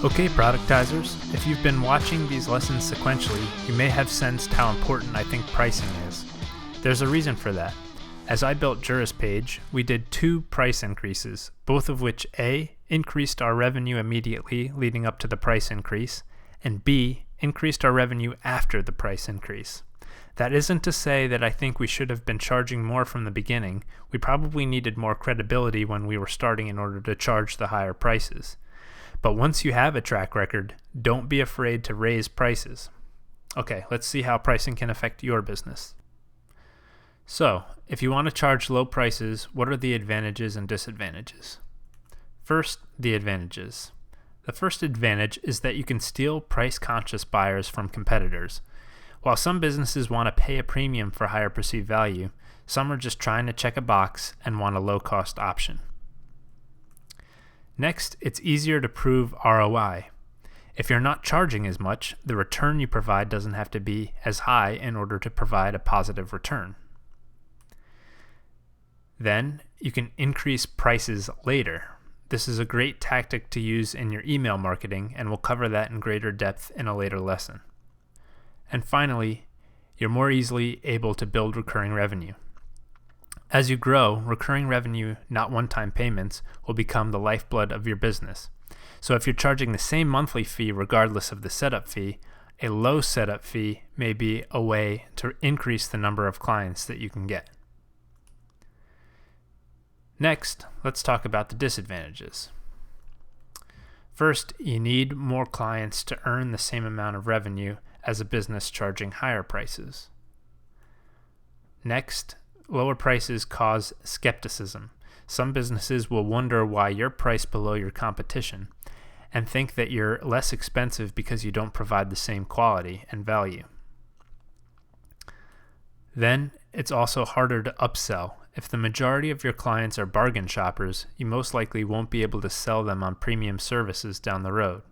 Okay, productizers, if you've been watching these lessons sequentially, you may have sensed how important I think pricing is. There's a reason for that. As I built JurisPage, we did 2 price increases, both of which A, increased our revenue immediately leading up to the price increase, and B, increased our revenue after the price increase. That isn't to say that I think we should have been charging more from the beginning. We probably needed more credibility when we were starting in order to charge the higher prices. But once you have a track record, don't be afraid to raise prices. Okay, let's see how pricing can affect your business. So, if you want to charge low prices, what are the advantages and disadvantages? First, the advantages. The first advantage is that you can steal price-conscious buyers from competitors. While some businesses want to pay a premium for higher perceived value, some are just trying to check a box and want a low-cost option. Next, it's easier to prove ROI. If you're not charging as much, the return you provide doesn't have to be as high in order to provide a positive return. Then, you can increase prices later. This is a great tactic to use in your email marketing, and we'll cover that in greater depth in a later lesson. And finally, you're more easily able to build recurring revenue. As you grow, recurring revenue, not one-time payments, will become the lifeblood of your business. So if you're charging the same monthly fee regardless of the setup fee, a low setup fee may be a way to increase the number of clients that you can get. Next, let's talk about the disadvantages. First, you need more clients to earn the same amount of revenue as a business charging higher prices. Next, lower prices cause skepticism. Some businesses will wonder why you're priced below your competition and think that you're less expensive because you don't provide the same quality and value. Then, it's also harder to upsell. If the majority of your clients are bargain shoppers, you most likely won't be able to sell them on premium services down the road.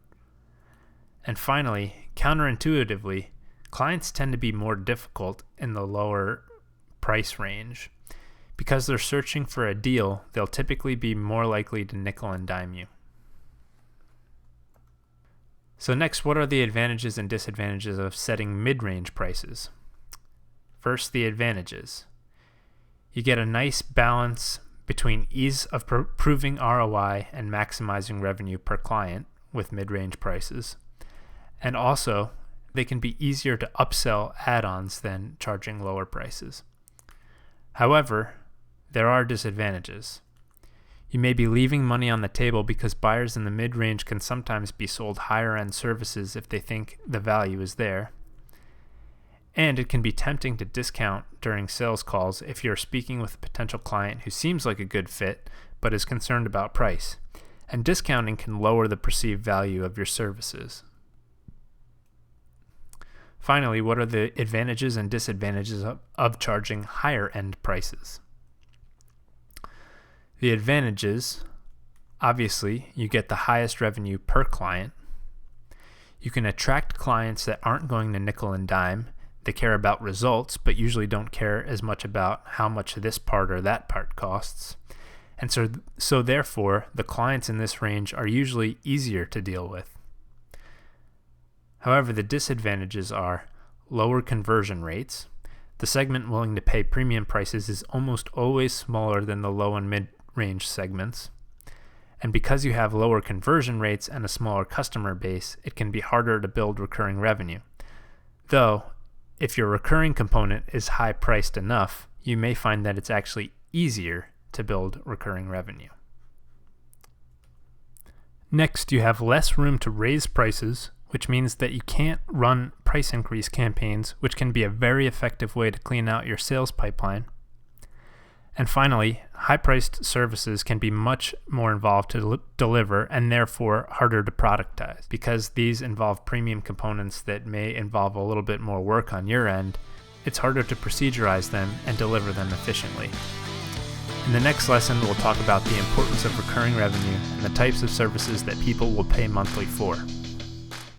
And finally, counterintuitively, clients tend to be more difficult in the lower price range. Because they're searching for a deal, they'll typically be more likely to nickel and dime you. So next, what are the advantages and disadvantages of setting mid-range prices? First, the advantages. You get a nice balance between ease of proving ROI and maximizing revenue per client with mid-range prices. And also, they can be easier to upsell add-ons than charging lower prices. However, there are disadvantages. You may be leaving money on the table because buyers in the mid-range can sometimes be sold higher-end services if they think the value is there. And it can be tempting to discount during sales calls if you're speaking with a potential client who seems like a good fit but is concerned about price. And discounting can lower the perceived value of your services. Finally, what are the advantages and disadvantages of charging higher-end prices? The advantages, obviously, you get the highest revenue per client. You can attract clients that aren't going to nickel and dime. They care about results, but usually don't care as much about how much this part or that part costs. And so therefore, the clients in this range are usually easier to deal with. However, the disadvantages are lower conversion rates. The segment willing to pay premium prices is almost always smaller than the low and mid-range segments. And because you have lower conversion rates and a smaller customer base, it can be harder to build recurring revenue. Though, if your recurring component is high-priced enough, you may find that it's actually easier to build recurring revenue. Next, you have less room to raise prices, which means that you can't run price increase campaigns, which can be a very effective way to clean out your sales pipeline. And finally, high-priced services can be much more involved to deliver and therefore harder to productize. Because these involve premium components that may involve a little bit more work on your end, it's harder to procedurize them and deliver them efficiently. In the next lesson, we'll talk about the importance of recurring revenue and the types of services that people will pay monthly for.